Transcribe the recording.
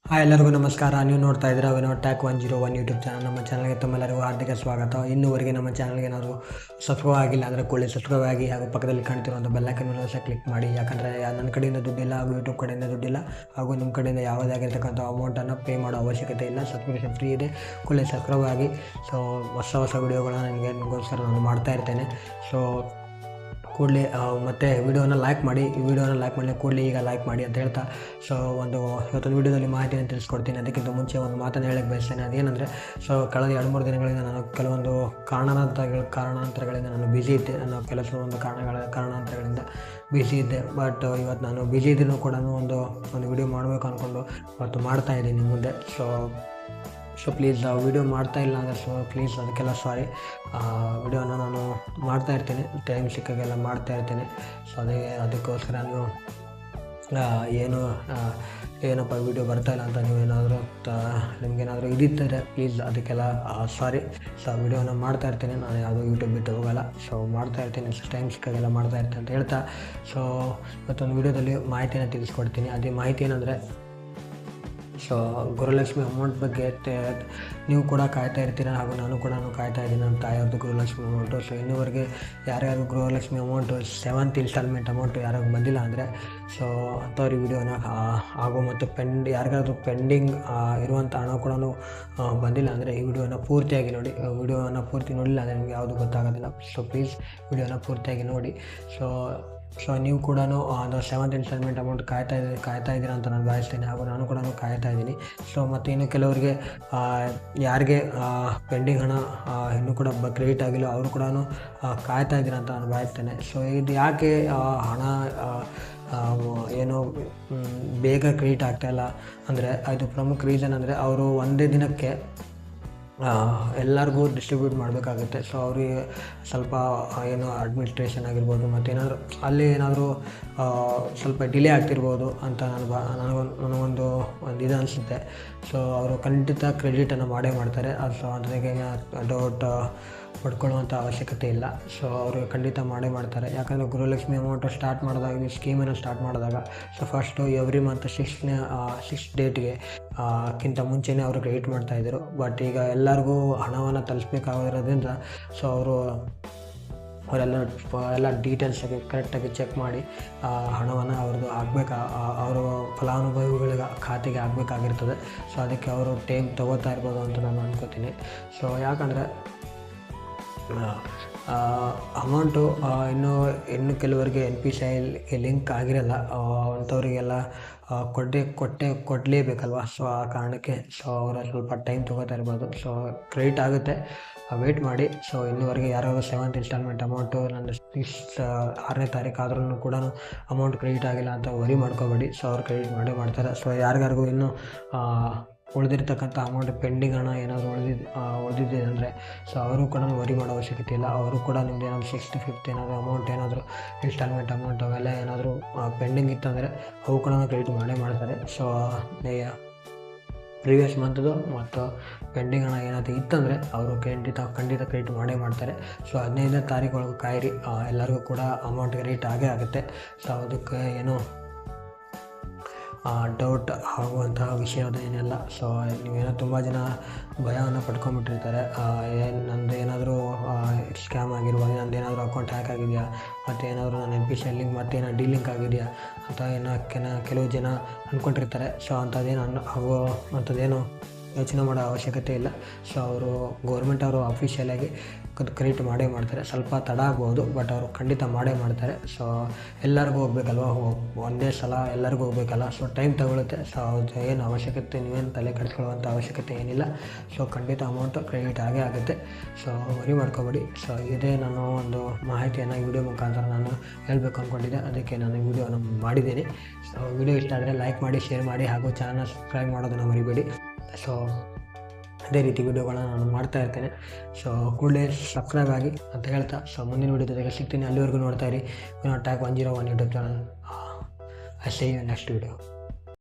Hi ಎಲ್ಲರಿಗೂ ನಮಸ್ಕಾರ. ನೀವು ನೋಡ್ತಾ ಇದ್ದೀರಾ ವಿನೋದ್ ಟ್ಯಾಕ್ 101 ಯೂಟ್ಯೂಬ್ ಚಾನಲ್. ನಮ್ಮ ಚಾನಲ್ಗೆ ತಮ್ಮೆಲ್ಲರಿಗೂ ಹಾರ್ದಿಕ ಸ್ವಾಗತ. ಇನ್ನೂವರೆಗೆ ನಮ್ಮ ಚಾನಲ್ಗೆ ಏನಾದರೂ ಸಬ್ಸ್ಕ್ರೈಬ್ ಆಗಿಲ್ಲ ಅಂದರೆ ಕೂಡಲೇ ಸಬ್ಸ್ಕ್ರೈಬ್ ಆಗಿ ಹಾಗೂ ಪಕ್ಕದಲ್ಲಿ ಕಾಣ್ತಿರುವಂಥ ಬೆಲ್ಲೈಕನ್ ಮೇಲೆ ಸಹ ಕ್ಲಿಕ್ ಮಾಡಿ. ಯಾಕಂದರೆ ನನ್ನ ಕಡೆಯಿಂದ ದುಡ್ಡಿಲ್ಲ ಹಾಗೂ ಯೂಟ್ಯೂಬ್ ಕಡೆಯಿಂದ ದುಡ್ಡಿಲ್ಲ ಹಾಗೂ ನಿಮ್ಮ ಕಡೆಯಿಂದ ಯಾವುದೇ ಆಗಿರ್ತಕ್ಕಂಥ ಅಮೌಂಟನ್ನು ಪೇ ಮಾಡೋ ಅವಶ್ಯಕತೆ ಇಲ್ಲ. ಸಬ್ಸ್ಕ್ರಿಪ್ಷನ್ ಫ್ರೀ ಇದೆ, ಕೂಡಲೇ ಸಬ್ಸ್ಕ್ರೈಬ್ ಆಗಿ. ಸೊ ಹೊಸ ವಿಡಿಯೋಗಳನ್ನ ನಿಮಗೋಸ್ಕರ ನಾನು ಮಾಡ್ತಾ ಇರ್ತೇನೆ. ಸೊ ಕೂಡಲೇ ಮತ್ತು ವಿಡಿಯೋನ ಲೈಕ್ ಮಾಡಿ. ಈ ವಿಡಿಯೋನ ಲೈಕ್ ಮಾಡಿ ಕೂಡಲೇ ಈಗ ಲೈಕ್ ಮಾಡಿ ಅಂತ ಹೇಳ್ತಾ, ಸೊ ಇವತ್ತೊಂದು ವಿಡಿಯೋದಲ್ಲಿ ಮಾಹಿತಿಯನ್ನು ತಿಳಿಸ್ಕೊಡ್ತೀನಿ. ಅದಕ್ಕಿಂತ ಮುಂಚೆ ಒಂದು ಮಾತನ್ನು ಹೇಳಕ್ಕೆ ಬಯಸ್ತೇನೆ. ಅದೇನೆಂದರೆ, ಸೊ ಕಳೆದ 2-3 ದಿನಗಳಿಂದ ನಾನು ಕೆಲವೊಂದು ಕಾರಣಾಂತರಗಳಿಂದ ನಾನು ಬ್ಯುಸಿ ಇದ್ದೆ. ನಾನು ಕೆಲಸದ ಕಾರಣಾಂತರಗಳಿಂದ ಬ್ಯುಸಿ ಇದ್ದೆ. ಬಟ್ ಇವತ್ತು ನಾನು ಬ್ಯುಸಿ ಇದ್ದರೂ ಕೂಡ ಒಂದು ವಿಡಿಯೋ ಮಾಡಬೇಕು ಅಂದ್ಕೊಂಡು ಇವತ್ತು ಮಾಡ್ತಾಯಿದ್ದೀನಿ ಮುಂದೆ. ಸೊ ಪ್ಲೀಸ್ ವಿಡಿಯೋ ಮಾಡ್ತಾ ಇಲ್ಲ ಅಂದರೆ ಪ್ಲೀಸ್ ಅದಕ್ಕೆಲ್ಲ ಸಾರಿ. ವಿಡಿಯೋನ ನಾನು ಮಾಡ್ತಾಯಿರ್ತೀನಿ, ಟೈಮ್ ಸಿಕ್ಕಾಗೆಲ್ಲ ಮಾಡ್ತಾಯಿರ್ತೀನಿ. ಸೊ ಅದಕ್ಕೋಸ್ಕರ ನೀವು ಏನಪ್ಪ ವಿಡಿಯೋ ಬರ್ತಾಯಿಲ್ಲ ಅಂತ ನೀವೇನಾದರೂ ನಿಮಗೇನಾದರೂ ಇದ್ದಿದ್ದರೆ ಪ್ಲೀಸ್ ಅದಕ್ಕೆಲ್ಲ ಸಾರಿ. ಸೊ ವಿಡಿಯೋನ ಮಾಡ್ತಾಯಿರ್ತೀನಿ, ನಾನು ಯಾವುದೂ ಯೂಟ್ಯೂಬ್ ಬಿಟ್ಟು ಹೋಗೋಲ್ಲ. ಸೊ ಮಾಡ್ತಾಯಿರ್ತೀನಿ, ಟೈಮ್ ಸಿಕ್ಕಾಗೆಲ್ಲ ಮಾಡ್ತಾಯಿರ್ತೀನಿ ಅಂತ ಹೇಳ್ತಾ, ಸೊ ಇವತ್ತೊಂದು ವಿಡಿಯೋದಲ್ಲಿ ಮಾಹಿತಿಯನ್ನು ತಿಳಿಸ್ಕೊಡ್ತೀನಿ. ಅದೇ ಮಾಹಿತಿ ಏನಂದರೆ, ಸೊ ಗೃಹಲಕ್ಷ್ಮಿ ಅಮೌಂಟ್ ಬಗ್ಗೆ ನೀವು ಕೂಡ ಕಾಯ್ತಾ ಇರ್ತೀರ ಹಾಗೂ ನಾನು ಕೂಡ ಕಾಯ್ತಾ ಇದ್ದೀನಿ ನಮ್ಮ ತಾಯಿಯವ್ರದ್ದು ಗೃಹಲಕ್ಷ್ಮಿ ಅಮೌಂಟು. ಸೊ ಇನ್ನೂವರೆಗೆ ಯಾರ್ಯಾರು Gruhalakshmi amount 7th instalment amount ಯಾರಿಗೂ ಬಂದಿಲ್ಲ ಅಂದರೆ, ಸೊ ಅಂಥವ್ರಿಗೆ ವಿಡಿಯೋನ ಹಾಗೂ ಮತ್ತು ಯಾರಿಗಾದ್ರೂ ಪೆಂಡಿಂಗ್ ಇರುವಂಥ ಹಣ ಕೂಡ ಬಂದಿಲ್ಲ ಅಂದರೆ ಈ ವಿಡಿಯೋನ ಪೂರ್ತಿಯಾಗಿ ನೋಡಿ. ವಿಡಿಯೋನ ಪೂರ್ತಿ ನೋಡಿಲ್ಲ ಅಂದರೆ ನಿಮಗೆ ಯಾವುದು ಗೊತ್ತಾಗೋದಿಲ್ಲ. ಸೊ ಪ್ಲೀಸ್ ವಿಡಿಯೋನ ಪೂರ್ತಿಯಾಗಿ ನೋಡಿ. ಸೊ ನೀವು ಕೂಡ ಅದು 7th ಇನ್ಸ್ಟಾಲ್ಮೆಂಟ್ ಅಮೌಂಟ್ ಕಾಯ್ತಾ ಇದ್ದೀರಾ ಅಂತ ನಾನು ಭಾವಿಸ್ತೇನೆ ಹಾಗೂ ನಾನು ಕೂಡ ಕಾಯ್ತಾ ಇದ್ದೀನಿ. ಸೊ ಮತ್ತು ಇನ್ನು ಕೆಲವರಿಗೆ ಯಾರಿಗೆ ಪೆಂಡಿಂಗ್ ಹಣ ಇನ್ನೂ ಕೂಡ ಕ್ರೆಡಿಟ್ ಆಗಿಲ್ಲ ಅವರು ಕೂಡ ಕಾಯ್ತಾ ಇದ್ದೀರಾ ಅಂತ ನಾನು ಭಾವಿಸ್ತೇನೆ. ಸೊ ಇದು ಯಾಕೆ ಹಣ ಬೇಗ ಕ್ರೆಡಿಟ್ ಆಗ್ತಾಯಿಲ್ಲ ಅಂದರೆ, ಅದು ಪ್ರಮುಖ ರೀಸನ್ ಅಂದರೆ ಅವರು ಒಂದೇ ದಿನಕ್ಕೆ ಎಲ್ಲರಿಗೂ ಡಿಸ್ಟ್ರಿಬ್ಯೂಟ್ ಮಾಡಬೇಕಾಗುತ್ತೆ. ಸೊ ಅವರಿಗೆ ಸ್ವಲ್ಪ ಅಡ್ಮಿನಿಸ್ಟ್ರೇಷನ್ ಆಗಿರ್ಬೋದು ಮತ್ತು ಅಲ್ಲಿ ಏನಾದರೂ ಸ್ವಲ್ಪ ಡಿಲೇ ಆಗ್ತಿರ್ಬೋದು ಅಂತ ನನಗೊಂದು ಇದು ಅನಿಸುತ್ತೆ. ಸೊ ಅವರು ಖಂಡಿತ ಕ್ರೆಡಿಟನ್ನು ಮಾಡೇ ಮಾಡ್ತಾರೆ. ಸೊ ಅದಕ್ಕೆ ಡೌಟ್ ಪಡ್ಕೊಳ್ಳುವಂಥ ಅವಶ್ಯಕತೆ ಇಲ್ಲ. ಸೊ ಅವರು ಖಂಡಿತ ಮಾಡೇ ಮಾಡ್ತಾರೆ. ಯಾಕಂದರೆ ಗೃಹಲಕ್ಷ್ಮಿ ಅಮೌಂಟು ಸ್ಟಾರ್ಟ್ ಮಾಡಿದಾಗ, ಈ ಸ್ಕೀಮನ್ನು ಸ್ಟಾರ್ಟ್ ಮಾಡಿದಾಗ, ಸೊ ಫಸ್ಟು ಎವ್ರಿ ಮಂತ್ 6 ಡೇಟ್ಗೆ ಕ್ಕಿಂತ ಮುಂಚೆನೇ ಅವರು ಕ್ರೆಡಿಟ್ ಮಾಡ್ತಾಯಿದ್ರು. ಬಟ್ ಈಗ ಎಲ್ಲರಿಗೂ ಹಣವನ್ನು ತಲುಪಿಸಬೇಕಾಗಿರೋದ್ರಿಂದ ಸೊ ಅವರೆಲ್ಲ ಡೀಟೇಲ್ಸಾಗಿ ಕರೆಕ್ಟಾಗಿ ಚೆಕ್ ಮಾಡಿ ಹಣವನ್ನು ಅವ್ರದ್ದು ಅವರು ಫಲಾನುಭವಿಗಳ ಖಾತೆಗೆ ಆಗಬೇಕಾಗಿರ್ತದೆ. ಸೊ ಅದಕ್ಕೆ ಅವರು ಟೈಮ್ ತೊಗೋತಾ ಇರ್ಬೋದು ಅಂತ ನಾನು ಅನ್ಕೋತೀನಿ. ಸೊ ಯಾಕಂದರೆ ಅಮೌಂಟು ಇನ್ನು ಕೆಲವರಿಗೆ NPCIಗೆ ಲಿಂಕ್ ಆಗಿರಲ್ಲ. ಅಂಥವರಿಗೆಲ್ಲ ಕೊಡಲೇಬೇಕಲ್ವ. ಸೊ ಆ ಕಾರಣಕ್ಕೆ ಸೊ ಅವರು ಸ್ವಲ್ಪ ಟೈಮ್ ತೊಗೋತಾ ಇರ್ಬೋದು. ಸೊ ಕ್ರೆಡಿಟ್ ಆಗುತ್ತೆ, ವೆಯ್ಟ್ ಮಾಡಿ. ಸೊ ಇನ್ನೂವರೆಗೆ ಯಾರಾದರೂ 7th ಇನ್ಸ್ಟಾಲ್ಮೆಂಟ್ ಅಮೌಂಟು ನನ್ನ 6ನೇ ತಾರೀಕು ಆದ್ರೂ ಕೂಡ ಅಮೌಂಟ್ ಕ್ರೆಡಿಟ್ ಆಗಿಲ್ಲ ಅಂತ ವರಿ ಮಾಡ್ಕೋಬೇಡಿ. ಸೊ ಅವ್ರು ಕ್ರೆಡಿಟ್ ಮಾಡ್ತಾರೆ. ಸೊ ಯಾರಿಗಾರಿಗೂ ಇನ್ನೂ ಉಳಿದಿರ್ತಕ್ಕಂಥ ಅಮೌಂಟ್ ಪೆಂಡಿಂಗ್ ಹಣ ಏನಾದರೂ ಉಳಿದಿದೆ ಅಂದರೆ, ಸೊ ಅವರು ಕೂಡ ವರಿ ಮಾಡೋ ಅವಶ್ಯಕತೆ ಇಲ್ಲ. ಅವರು ಕೂಡ ನಿಮ್ದು ಏನಾದರೂ 6th 5th ಏನಾದರೂ ಅಮೌಂಟ್ ಇನ್ಸ್ಟಾಲ್ಮೆಂಟ್ ಅಮೌಂಟ್ ಅವೆಲ್ಲ ಏನಾದರೂ ಪೆಂಡಿಂಗ್ ಇತ್ತಂದರೆ ಅವು ಕೂಡ ಕ್ರೆಡಿಟ್ ಮಾಡ್ತಾರೆ. ಸೊ ಪ್ರೀವಿಯಸ್ ಮಂತ್ದು ಮತ್ತು ಪೆಂಡಿಂಗ್ ಹಣ ಏನಾದರೂ ಇತ್ತಂದರೆ ಅವರು ಖಂಡಿತ ಕ್ರೆಡಿಟ್ ಮಾಡ್ತಾರೆ. ಸೊ 15ನೇ ತಾರೀಕು ಒಳಗೆ ಕಾಯಿರಿ, ಎಲ್ಲರಿಗೂ ಕೂಡ ಅಮೌಂಟ್ ಕ್ರೆಡಿಟ್ ಆಗೇ ಆಗುತ್ತೆ. ಸೊ ಅದಕ್ಕೆ ಡೌಟ್ ಆಗುವಂತಹ ವಿಷಯದ ಏನಿಲ್ಲ. ಸೊ ನೀವೇನೋ ತುಂಬ ಜನ ಭಯವನ್ನು ಪಡ್ಕೊಂಬಿಟ್ಟಿರ್ತಾರೆ. ನಂದು ಏನಾದರೂ ಸ್ಕ್ಯಾಮ್ ಆಗಿರ್ಬೋದು, ನಂದು ಏನಾದರೂ ಅಕೌಂಟ್ ಹ್ಯಾಕ್ ಆಗಿದೆಯಾ, ಮತ್ತು ಏನಾದರೂ ನನ್ನ NPCI ಲಿಂಕ್ ಮತ್ತು ಡಿಲಿಂಕ್ ಆಗಿದೆಯಾ ಅಂತ ಕೆಲವು ಜನ ಅಂದ್ಕೊಂಡಿರ್ತಾರೆ. ಸೊ ಅಂಥದ್ದೇನು ಯೋಚನೆ ಮಾಡೋ ಅವಶ್ಯಕತೆ ಇಲ್ಲ. ಸೊ ಅವರು ಗೌರ್ಮೆಂಟ್ ಅವರು ಅಫಿಷಿಯಲಾಗಿ ಕ್ರೆಡಿಟ್ ಮಾಡ್ತಾರೆ. ಸ್ವಲ್ಪ ತಡ ಆಗ್ಬೋದು, ಬಟ್ ಅವರು ಖಂಡಿತ ಮಾಡ್ತಾರೆ. ಸೊ ಎಲ್ಲರಿಗೂ ಹೋಗ್ಬೇಕಲ್ವ, ಒಂದೇ ಸಲ ಎಲ್ಲರಿಗೂ ಹೋಗ್ಬೇಕಲ್ಲ. ಸೊ ಟೈಮ್ ತಗೊಳುತ್ತೆ. ಸೊ ಏನು ಅವಶ್ಯಕತೆ, ನೀವೇನು ತಲೆ ಕೆಡಿಸ್ಕೊಳ್ಳುವಂಥ ಅವಶ್ಯಕತೆ ಏನಿಲ್ಲ. ಸೊ ಖಂಡಿತ ಅಮೌಂಟು ಕ್ರೆಡಿಟ್ ಆಗೇ ಆಗುತ್ತೆ. So worry ಮಾಡ್ಕೊಬೇಡಿ. ಸೊ ಇದೇ ನಾನು ಒಂದು ಮಾಹಿತಿಯನ್ನು ವಿಡಿಯೋ ಮುಖಾಂತರ ನಾನು ಹೇಳಬೇಕು ಅಂದ್ಕೊಂಡಿದ್ದೆ. ಅದಕ್ಕೆ ನಾನು ವಿಡಿಯೋನ ಮಾಡಿದ್ದೀನಿ. ಸೊ ವಿಡಿಯೋ ಇಷ್ಟ ಆದರೆ ಲೈಕ್ ಮಾಡಿ, ಶೇರ್ ಮಾಡಿ ಹಾಗೂ ಚಾನಲ್ ಸಬ್ಸ್ಕ್ರೈಬ್ ಮಾಡೋದನ್ನು ಮರಿಬೇಡಿ. ಸೊ ಅದೇ ರೀತಿ ವಿಡಿಯೋಗಳನ್ನ ನಾನು ಮಾಡ್ತಾ ಇರ್ತೇನೆ. ಸೊ ಕೂಡಲೇ ಸಬ್ಸ್ಕ್ರೈಬ್ ಆಗಿ ಅಂತ ಹೇಳ್ತಾ, ಸೊ ಮುಂದಿನ ವಿಡಿಯೋ ಜೊತೆಗೆ ಸಿಗ್ತೀನಿ. ಅಲ್ಲಿವರೆಗೂ ನೋಡ್ತಾ ಇರಿ Vinod tech 101 YouTube channel. I see you next video.